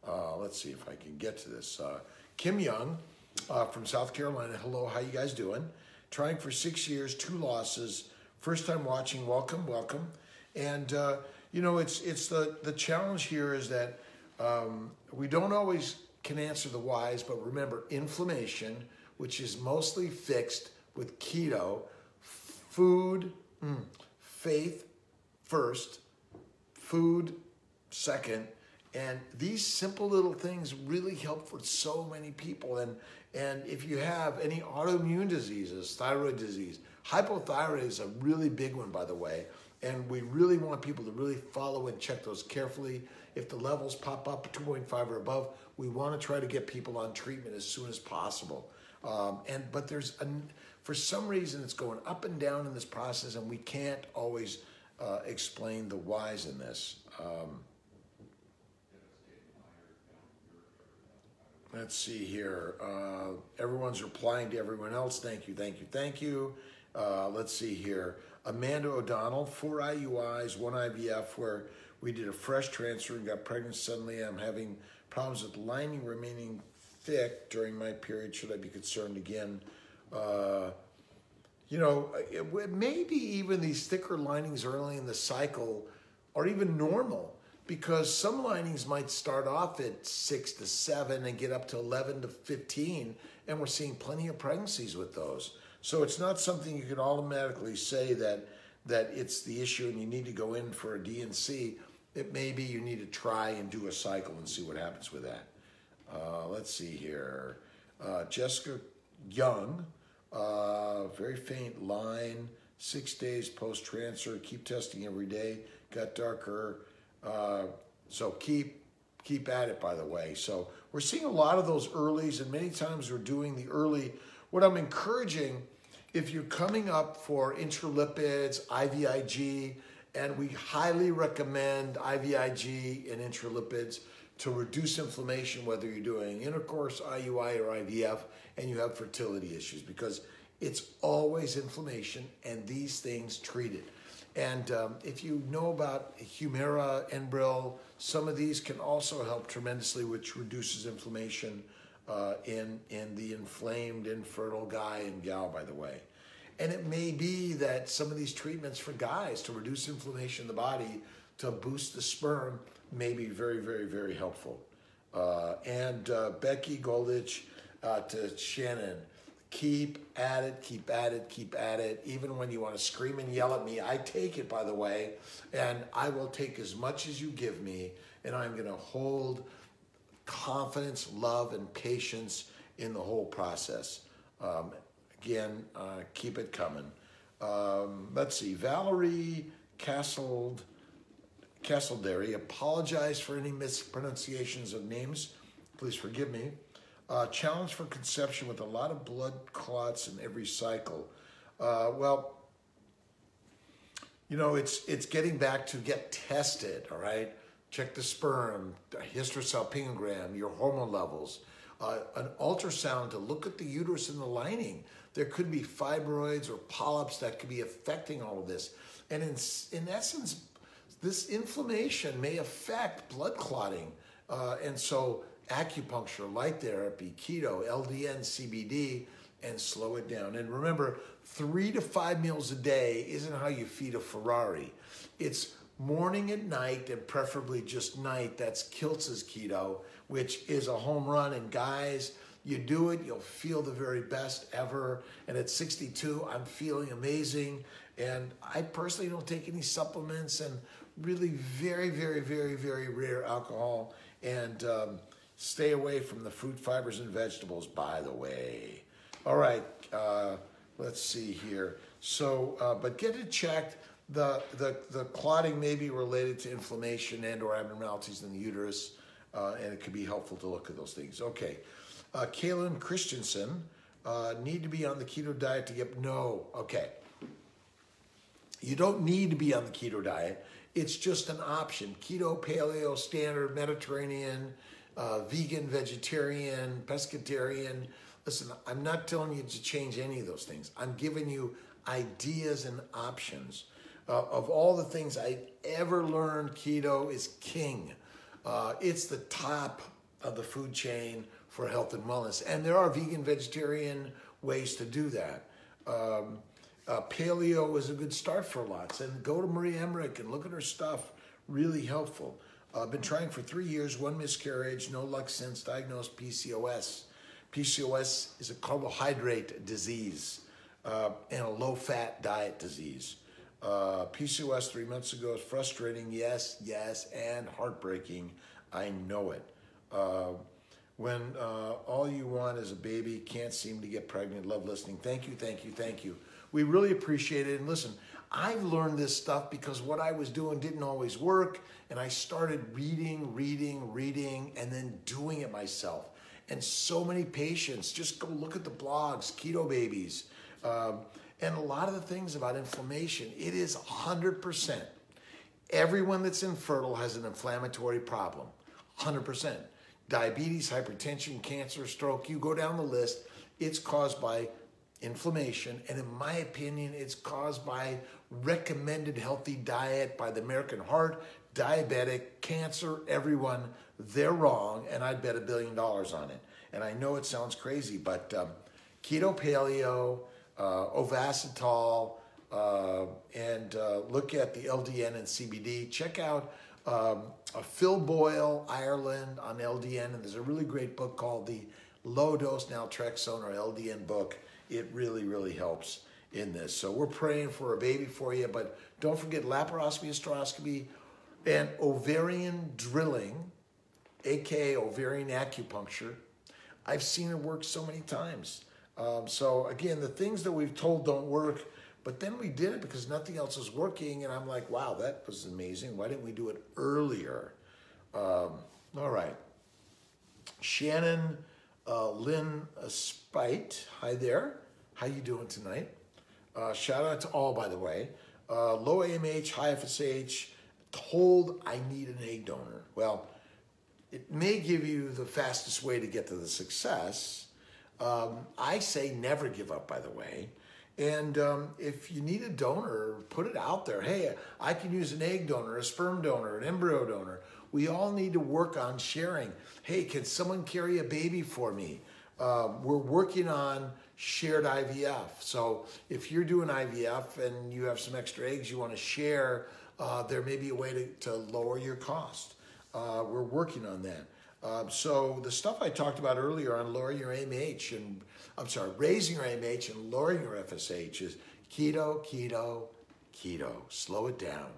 Let's see if I can get to this. Kim Young from South Carolina. Hello, how you guys doing? Trying for 6 years, 2 losses. First time watching. Welcome, welcome. And it's the challenge here is that we don't always can answer the whys, but remember, inflammation, which is mostly fixed with keto, food, faith first, food second, and these simple little things really help for so many people. And if you have any autoimmune diseases, thyroid disease, hypothyroid is a really big one, by the way. And we really want people to really follow and check those carefully. If the levels pop up 2.5 or above, we want to try to get people on treatment as soon as possible. But for some reason, it's going up and down in this process, and we can't always explain the whys in this. Let's see here. Everyone's replying to everyone else. Thank you, thank you, thank you. Let's see here. Amanda O'Donnell, 4 IUIs, 1 IVF, where we did a fresh transfer and got pregnant suddenly. I'm having problems with lining remaining thick during my period. Should I be concerned again? Maybe even these thicker linings early in the cycle are even normal, because some linings might start off at 6 to 7 and get up to 11 to 15, and we're seeing plenty of pregnancies with those. So it's not something you can automatically say that it's the issue and you need to go in for a D&C. It may be you need to try and do a cycle and see what happens with that. Let's see here. Jessica Young, very faint line, 6 days post-transfer, keep testing every day, got darker. So keep at it, by the way. So we're seeing a lot of those earlies, and many times we're doing the early. What I'm encouraging, if you're coming up for intralipids, IVIG, and we highly recommend IVIG and intralipids to reduce inflammation, whether you're doing intercourse, IUI, or IVF, and you have fertility issues, because it's always inflammation, and these things treat it. And if you know about Humira, Enbrel, some of these can also help tremendously, which reduces inflammation in the inflamed, infertile guy and gal, by the way. And it may be that some of these treatments for guys to reduce inflammation in the body, to boost the sperm, may be very, very, very helpful. Becky Goldich to Shannon, keep at it, keep at it, keep at it. Even when you want to scream and yell at me, I take it, by the way, and I will take as much as you give me, and I'm going to hold confidence, love, and patience in the whole process. Again, keep it coming. Let's see. Valerie Castleberry, apologize for any mispronunciations of names. Please forgive me. Challenge for conception with a lot of blood clots in every cycle. It's getting back to get tested, all right? Check the sperm, hysterosalpingogram, your hormone levels, an ultrasound to look at the uterus and the lining. There could be fibroids or polyps that could be affecting all of this. And in essence, this inflammation may affect blood clotting. And so acupuncture, light therapy, keto, LDN, CBD, and slow it down. And remember, 3 to 5 meals a day isn't how you feed a Ferrari. It's morning and night, and preferably just night. That's Kiltz's keto, which is a home run. And guys, you do it, you'll feel the very best ever. And at 62, I'm feeling amazing. And I personally don't take any supplements, and really very, very, very, very rare alcohol. And stay away from the fruit, fibers, and vegetables, by the way. All right, let's see here. So, but get it checked. The clotting may be related to inflammation and or abnormalities in the uterus, and it can be helpful to look at those things. Okay, Kaylin Christensen, need to be on the keto diet to get, no, okay. You don't need to be on the keto diet. It's just an option. Keto, paleo, standard, Mediterranean, vegan, vegetarian, pescatarian. Listen, I'm not telling you to change any of those things. I'm giving you ideas and options. Of all the things I ever learned, keto is king. It's the top of the food chain for health and wellness. And there are vegan, vegetarian ways to do that. Paleo is a good start for lots. And go to Marie Emmerich and look at her stuff. Really helpful. I've been trying for 3 years, 1 miscarriage, no luck since, diagnosed PCOS. PCOS is a carbohydrate disease and a low-fat diet disease. PCOS 3 months ago is frustrating, yes, and heartbreaking. I know it. When all you want is a baby, can't seem to get pregnant, love listening. Thank you, thank you, thank you. We really appreciate it. And listen, I've learned this stuff because what I was doing didn't always work, and I started reading, and then doing it myself. And so many patients, just go look at the blogs, Keto Babies, and a lot of the things about inflammation. It is 100%. Everyone that's infertile has an inflammatory problem, 100%. Diabetes, hypertension, cancer, stroke, you go down the list, it's caused by inflammation, and in my opinion, it's caused by recommended healthy diet by the American Heart, diabetic, cancer, everyone. They're wrong, and I'd bet $1 billion on it. And I know it sounds crazy, but keto, paleo, ovacitol, and look at the LDN and CBD. Check out Phil Boyle, Ireland, on LDN, and there's a really great book called the Low Dose Naltrexone or LDN book. It really helps in this. So we're praying for a baby for you, but don't forget laparoscopy, hysteroscopy, and ovarian drilling, aka ovarian acupuncture. I've seen it work so many times. So again, the things that we've told don't work, but then we did it because nothing else was working, and I'm like, wow, that was amazing. Why didn't we do it earlier? All right. Shannon Lynn Spite, hi there. How you doing tonight? Shout out to all, by the way. Low AMH, high FSH, told I need an egg donor. Well, it may give you the fastest way to get to the success. I say never give up, by the way. And if you need a donor, put it out there. Hey, I can use an egg donor, a sperm donor, an embryo donor. We all need to work on sharing. Hey, can someone carry a baby for me? We're working on shared IVF. So if you're doing IVF and you have some extra eggs you want to share, there may be a way to lower your cost. We're working on that. So the stuff I talked about earlier on lowering your AMH and, raising your AMH and lowering your FSH is keto, keto, keto. Slow it down.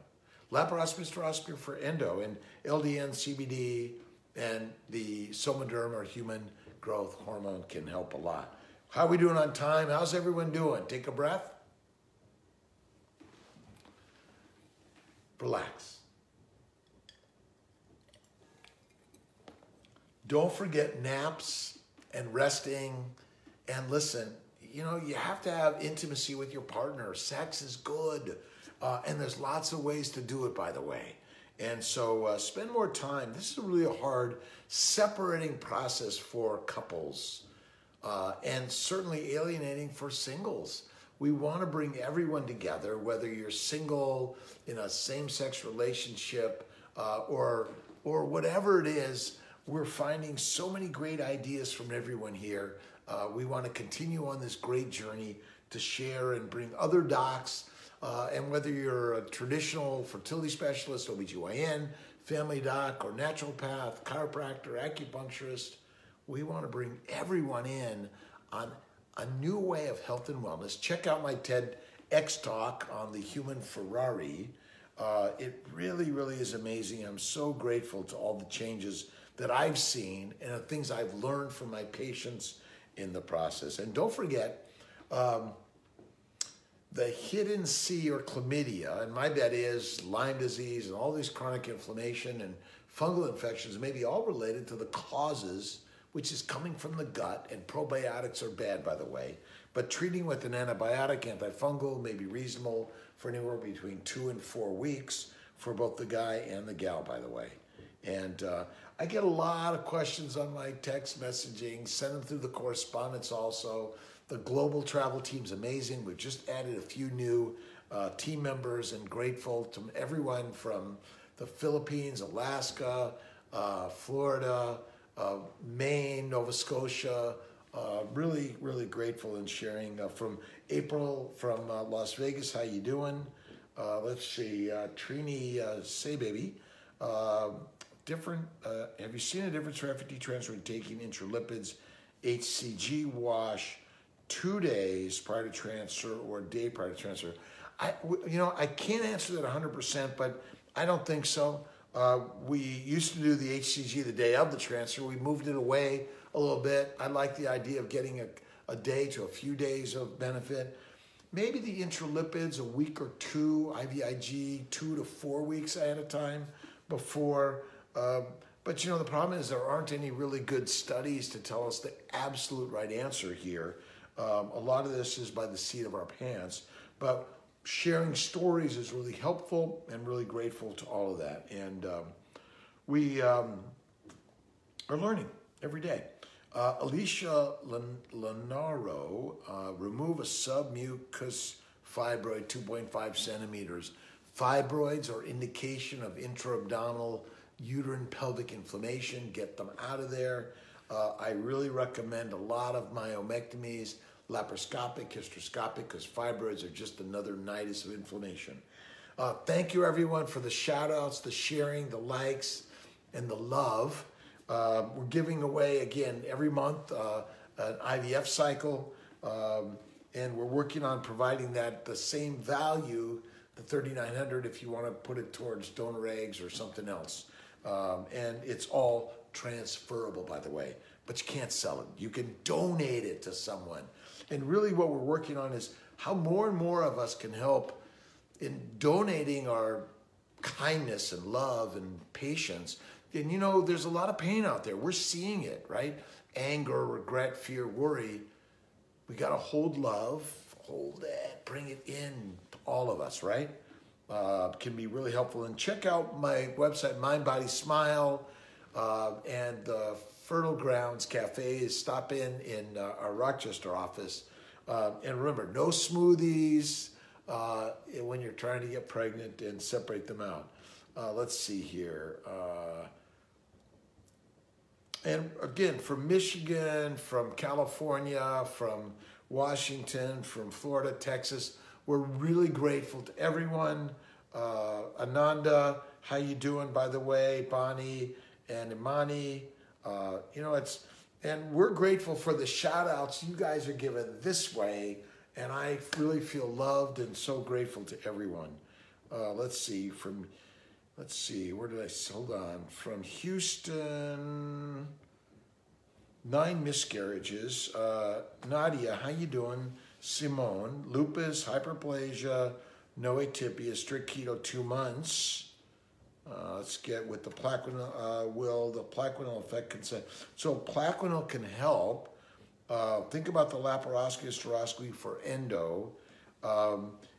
Laparoscopy, hysteroscopy for endo, and LDN, CBD, and the somaderm or human growth hormone can help a lot. How are we doing on time? How's everyone doing? Take a breath. Relax. Don't forget naps and resting. And listen, you know, you have to have intimacy with your partner. Sex is good. And there's lots of ways to do it, by the way. And so spend more time. This is really a hard separating process for couples and certainly alienating for singles. We want to bring everyone together, whether you're single, in a same-sex relationship, or whatever it is. We're finding so many great ideas from everyone here. We want to continue on this great journey to share and bring other docs, and whether you're a traditional fertility specialist, OBGYN, family doc, or naturopath, chiropractor, acupuncturist, we want to bring everyone in on a new way of health and wellness. Check out my TEDx talk on the human Ferrari. It really is amazing. I'm so grateful to all the changes that I've seen and the things I've learned from my patients in the process. And don't forget, the hidden C or chlamydia, and my bet is Lyme disease and all these chronic inflammation and fungal infections may be all related to the causes, which is coming from the gut, and probiotics are bad, by the way. But treating with an antibiotic, antifungal, may be reasonable for anywhere between 2 and 4 weeks for both the guy and the gal, by the way. And I get a lot of questions on my text messaging, send them through the correspondence also. The global travel team's amazing. We've just added a few new team members, and grateful to everyone from the Philippines, Alaska, Florida, Maine, Nova Scotia. Really, really grateful and sharing. From April from Las Vegas, how you doing? Let's see, Trini, say baby. Have you seen a difference for FET transfer in taking intralipids, HCG wash 2 days prior to transfer or a day prior to transfer? I can't answer that 100%, but I don't think so. We used to do the HCG the day of the transfer. We moved it away a little bit. I like the idea of getting a day to a few days of benefit. Maybe the intralipids a week or two, IVIG 2 to 4 weeks ahead of time before. But the problem is there aren't any really good studies to tell us the absolute right answer here. A lot of this is by the seat of our pants, but sharing stories is really helpful and really grateful to all of that. And we are learning every day. Alicia Lenaro, remove a submucous fibroid 2.5 centimeters. Fibroids are indication of intra-abdominal uterine pelvic inflammation. Get them out of there. I really recommend a lot of myomectomies, laparoscopic, hysteroscopic, because fibroids are just another nidus of inflammation. Thank you, everyone, for the shout-outs, the sharing, the likes, and the love. We're giving away, again, every month an IVF cycle, and we're working on providing that the same value, the $3,900, if you want to put it towards donor eggs or something else. And it's all transferable, by the way, but you can't sell it. You can donate it to someone. And really what we're working on is how more and more of us can help in donating our kindness and love and patience. And there's a lot of pain out there. We're seeing it, right? Anger, regret, fear, worry. We got to hold love, hold it, bring it in, all of us, right? Can be really helpful. And check out my website, Mind, Body, Smile, and the Fertile Grounds Cafe. Stop in our Rochester office. And remember, no smoothies when you're trying to get pregnant, and separate them out. Let's see here. And again, from Michigan, from California, from Washington, from Florida, Texas, we're really grateful to everyone. Ananda, how you doing, by the way? Bonnie and Imani. And we're grateful for the shout outs you guys are giving this way. And I really feel loved and so grateful to everyone. Let's see, where did I, hold on. From Houston, 9 miscarriages. Nadia, how you doing? Simone, lupus, hyperplasia, no atypia, strict keto 2 months. Let's get with the Plaquenil, will the Plaquenil affect consent? So Plaquenil can help. Think about the laparoscopy, hysteroscopy for endo.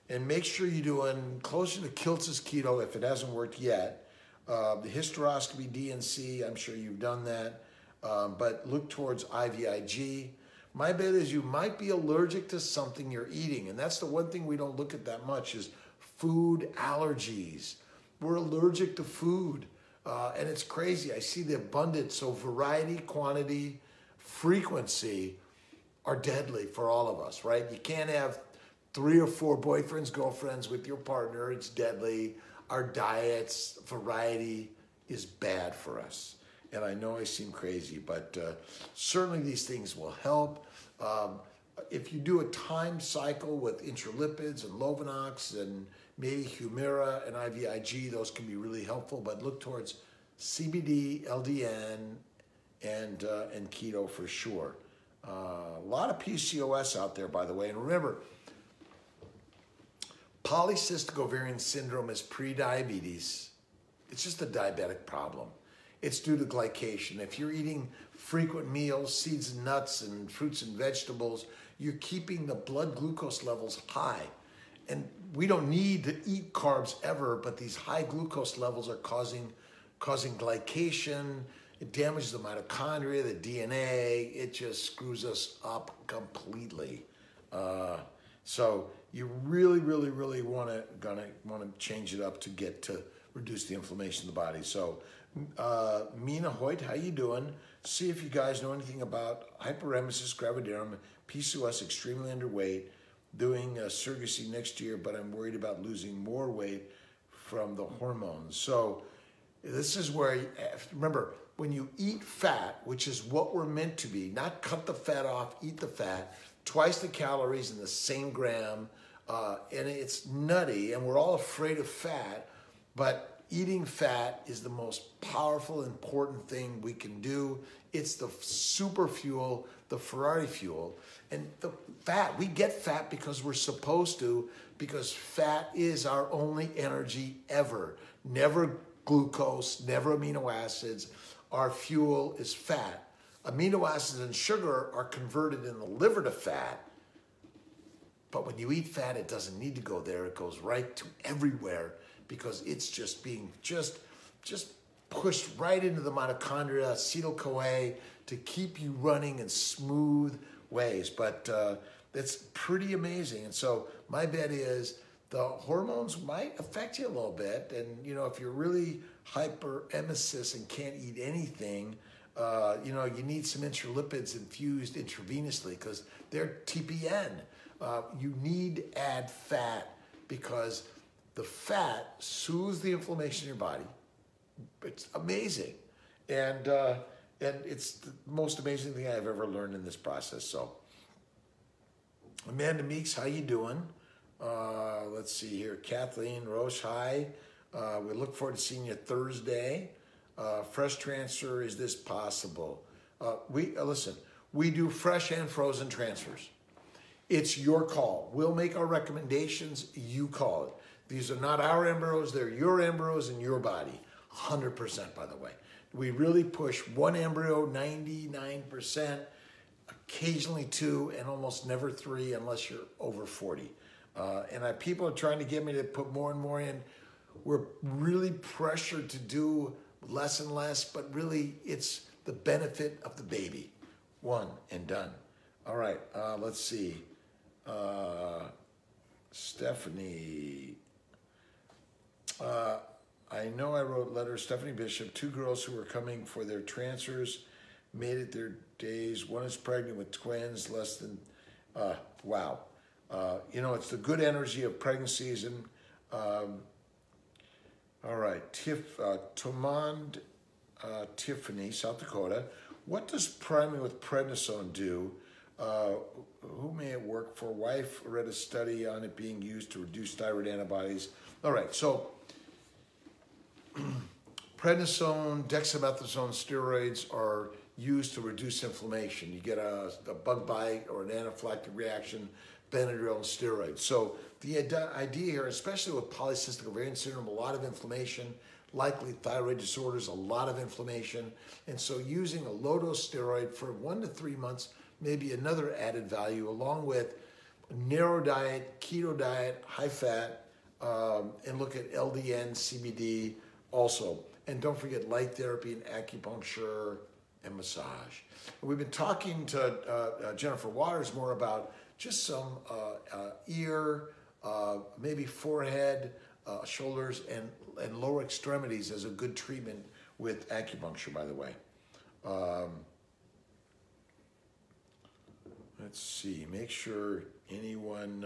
And make sure you're doing closer to Kiltz's keto if it hasn't worked yet. The hysteroscopy, DNC, I'm sure you've done that. But look towards IVIG. My bet is you might be allergic to something you're eating. And that's the one thing we don't look at that much is food allergies. We're allergic to food. And it's crazy. I see the abundance. So variety, quantity, frequency are deadly for all of us, right? You can't have 3 or 4 boyfriends, girlfriends with your partner. It's deadly. Our diets, variety is bad for us. And I know I seem crazy, but certainly these things will help. If you do a time cycle with intralipids and Lovenox and maybe Humira and IVIG, those can be really helpful, but look towards CBD, LDN, and keto for sure. A lot of PCOS out there, by the way. And remember, polycystic ovarian syndrome is pre-diabetes. It's just a diabetic problem. It's due to glycation. If you're eating frequent meals, seeds and nuts and fruits and vegetables, you're keeping the blood glucose levels high. And we don't need to eat carbs ever, but these high glucose levels are causing glycation. It damages the mitochondria, the DNA. It just screws us up completely. So you really, really, really want to change it up to reduce the inflammation in the body. So Mina Hoyt, how you doing? see if you guys know anything about hyperemesis gravidarum, PCOS, extremely underweight, doing surrogacy next year, but I'm worried about losing more weight from the hormones. So this is where, remember, when you eat fat, which is what we're meant to be, not cut the fat off, eat the fat, twice the calories in the same gram, and it's nutty, and we're all afraid of fat, but eating fat is the most powerful, important thing we can do. It's the super fuel, the Ferrari fuel. And the fat, we get fat because we're supposed to, because fat is our only energy ever. Never glucose, never amino acids. Our fuel is fat. Amino acids and sugar are converted in the liver to fat. But when you eat fat, it doesn't need to go there. It goes right to everywhere because it's just being just pushed right into the mitochondria, acetyl-CoA, to keep you running in smooth ways. But that's pretty amazing. And so my bet is the hormones might affect you a little bit. And, you know, if you're really hyperemesis and can't eat anything, you know, you need some intralipids infused intravenously because they're TPN. You need to add fat because the fat soothes the inflammation in your body. It's amazing. And it's the most amazing thing I've ever learned in this process. So, Amanda Meeks, how you doing? Let's see here. Kathleen Roche, hi. We look forward to seeing you Thursday. Fresh transfer, is this possible? Listen, we do fresh and frozen transfers. It's your call. We'll make our recommendations. You call it. These are not our embryos. They're your embryos in your body. 100%, by the way. We really push one embryo, 99%, occasionally two, and almost never three unless you're over 40. And people are trying to get me to put more and more in. We're really pressured to do less and less, but really it's the benefit of the baby. One and done. All right, let's see. Stephanie. I know I wrote letters. Stephanie Bishop, 2 girls who were coming for their transfers made it their days. One is pregnant with twins, less than, wow. You know, it's the good energy of pregnancy season. All right, Tomand Tiffany, South Dakota. What does priming with prednisone do? Who may it work for? Wife read a study on it being used to reduce thyroid antibodies. All right, so prednisone, dexamethasone steroids are used to reduce inflammation. You get a bug bite or an anaphylactic reaction, Benadryl and steroids. So the idea here, especially with polycystic ovarian syndrome, a lot of inflammation, likely thyroid disorders, a lot of inflammation. And so using a low-dose steroid for 1 to 3 months may be another added value, along with narrow diet, keto diet, high fat, and look at LDN, CBD also. And don't forget light therapy and acupuncture and massage. And we've been talking to Jennifer Waters more about just some ear, maybe forehead, shoulders, and lower extremities as a good treatment with acupuncture, by the way. Let's see, make sure anyone,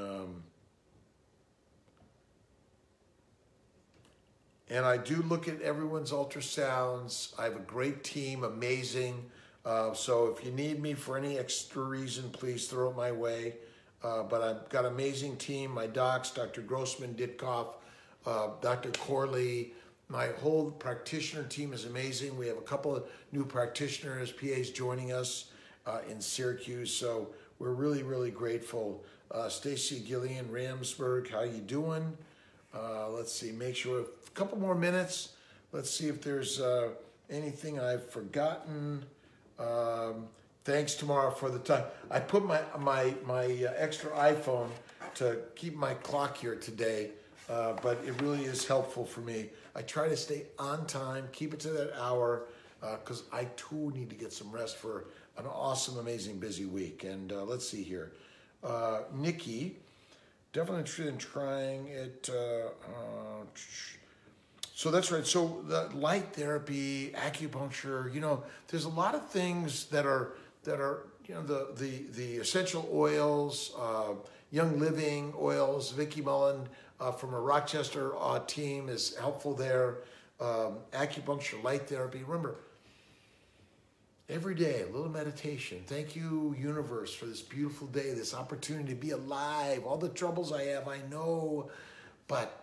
and I do look at everyone's ultrasounds. I have a great team, amazing. So if you need me for any extra reason, please throw it my way. But I've got an amazing team, my docs, Dr. Grossman, Ditkoff, Dr. Corley. My whole practitioner team is amazing. We have a couple of new practitioners, PAs joining us in Syracuse. So we're really, really grateful. Stacy Gillian, Ramsburg, how you doing? Let's see, make sure, a couple more minutes. Let's see if there's anything I've forgotten. Thanks tomorrow for the time. I put my extra iPhone to keep my clock here today, but it really is helpful for me. I try to stay on time, keep it to that hour, because I too need to get some rest for an awesome, amazing, busy week. And let's see here. Nikki, definitely interested in trying it. So that's right. So the light therapy, acupuncture, there's a lot of things that are the essential oils, Young Living oils. Vicki Mullen from a Rochester team is helpful there. Acupuncture, light therapy. Remember, every day, a little meditation. Thank you, universe, for this beautiful day, this opportunity to be alive. All the troubles I have, I know, but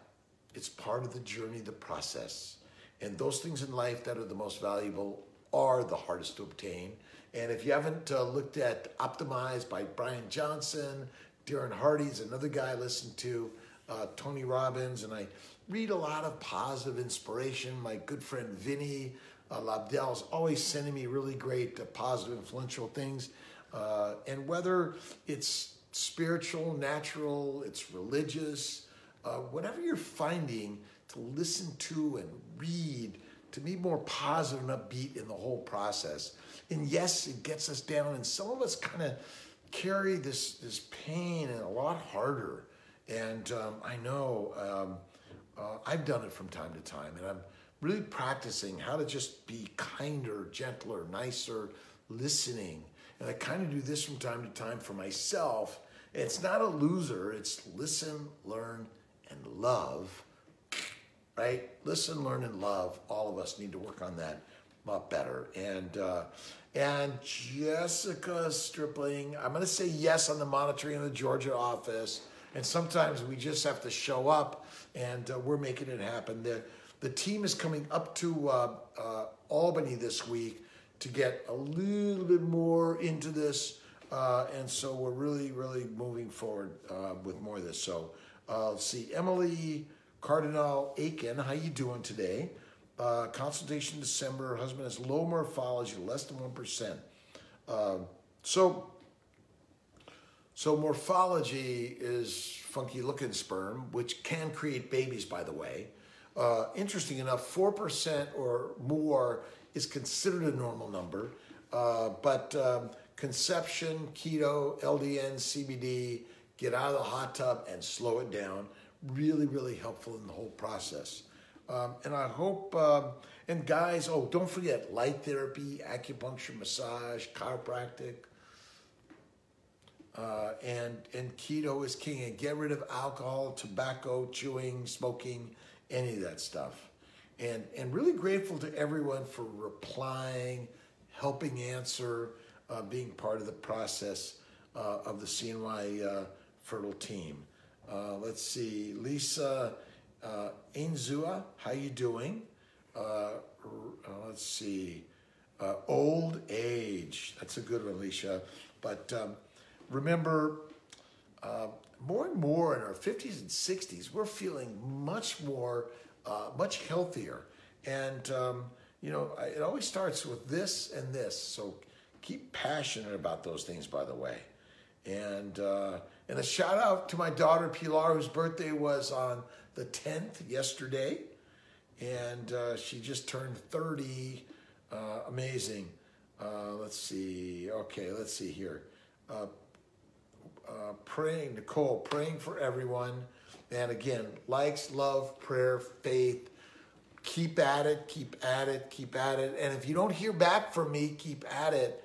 it's part of the journey, the process. And those things in life that are the most valuable are the hardest to obtain. And if you haven't looked at Optimized by Brian Johnson, Darren Hardy's another guy I listen to, Tony Robbins, and I read a lot of positive inspiration. My good friend Vinny Lobdell is always sending me really great, positive, influential things. And whether it's spiritual, natural, it's religious, whatever you're finding to listen to and read to be more positive and upbeat in the whole process. And yes, it gets us down, and some of us kind of carry this pain and a lot harder. And I know I've done it from time to time, and I'm really practicing how to just be kinder, gentler, nicer, listening. And I kind of do this from time to time for myself. It's not a loser. It's listen, learn, and love, right? Listen, learn, and love. All of us need to work on that a lot better. And Jessica Stripling, I'm going to say yes on the monitoring in the Georgia office. And sometimes we just have to show up, and we're making it happen. The team is coming up to Albany this week to get a little bit more into this. And so we're really, really moving forward with more of this. So let's see, Emily Cardinal Aiken, how you doing today? Consultation December. Her husband has low morphology, less than 1%. So morphology is funky looking sperm, which can create babies, by the way. Interesting enough, 4% or more is considered a normal number, but conception, keto, LDN, CBD, get out of the hot tub and slow it down. Really, really helpful in the whole process. And I hope, and guys, don't forget light therapy, acupuncture, massage, chiropractic, and keto is king. And get rid of alcohol, tobacco, chewing, smoking, any of that stuff. And really grateful to everyone for replying, helping answer, being part of the process of the CNY Fertile team. Let's see, Lisa Ainzua, how you doing? Let's see, old age. That's a good one, Lisa. But remember, more and more in our 50s and 60s, we're feeling much more, much healthier. And, it always starts with this and this. So keep passionate about those things, by the way. And a shout out to my daughter, Pilar, whose birthday was on the 10th yesterday. And she just turned 30. Amazing. Let's see. Okay, let's see here. Praying, Nicole, praying for everyone. And again, likes, love, prayer, faith. Keep at it, keep at it, keep at it. And if you don't hear back from me, keep at it.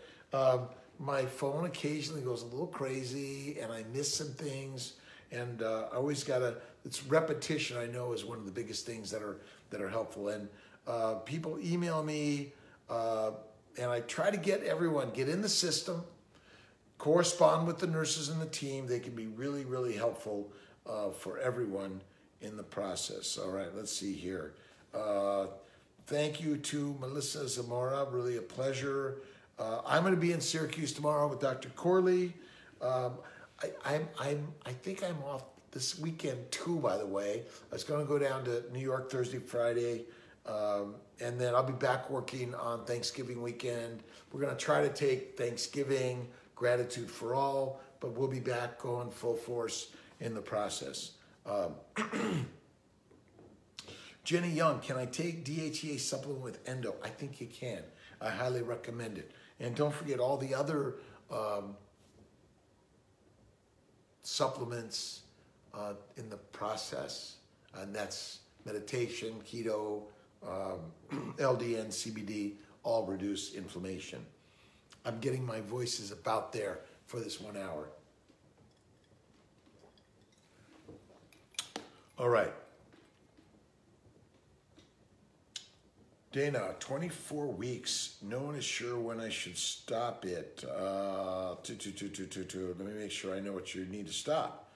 My phone occasionally goes a little crazy, and I miss some things. And I always it's repetition, I know, is one of the biggest things that are helpful. And people email me, and I try to get in the system, correspond with the nurses and the team. They can be really, really helpful for everyone in the process. All right, let's see here. Thank you to Melissa Zamora, really a pleasure. I'm going to be in Syracuse tomorrow with Dr. Corley. I think I'm off this weekend too, by the way. I was going to go down to New York Thursday, Friday, and then I'll be back working on Thanksgiving weekend. We're going to try to take Thanksgiving, gratitude for all, but we'll be back going full force in the process. Jenny Young, can I take DHEA supplement with endo? I think you can. I highly recommend it. And don't forget all the other supplements in the process. And that's meditation, keto, LDN, CBD, all reduce inflammation. I'm getting my voices about there for this 1 hour. All right. Dana, 24 weeks. No one is sure when I should stop it. Let me make sure I know what you need to stop.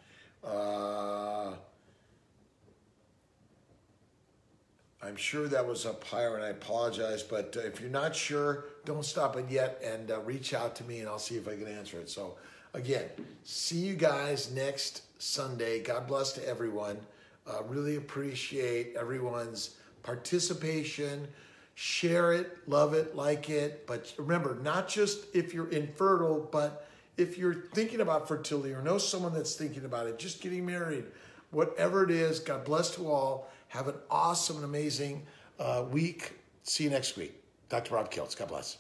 I'm sure that was up higher, and I apologize, but if you're not sure, don't stop it yet, and reach out to me, and I'll see if I can answer it. So, again, see you guys next Sunday. God bless to everyone. Really appreciate everyone's participation. Share it, love it, like it. But remember, not just if you're infertile, but if you're thinking about fertility or know someone that's thinking about it, just getting married, whatever it is, God bless to all. Have an awesome and amazing week. See you next week. Dr. Rob Kiltz. God bless.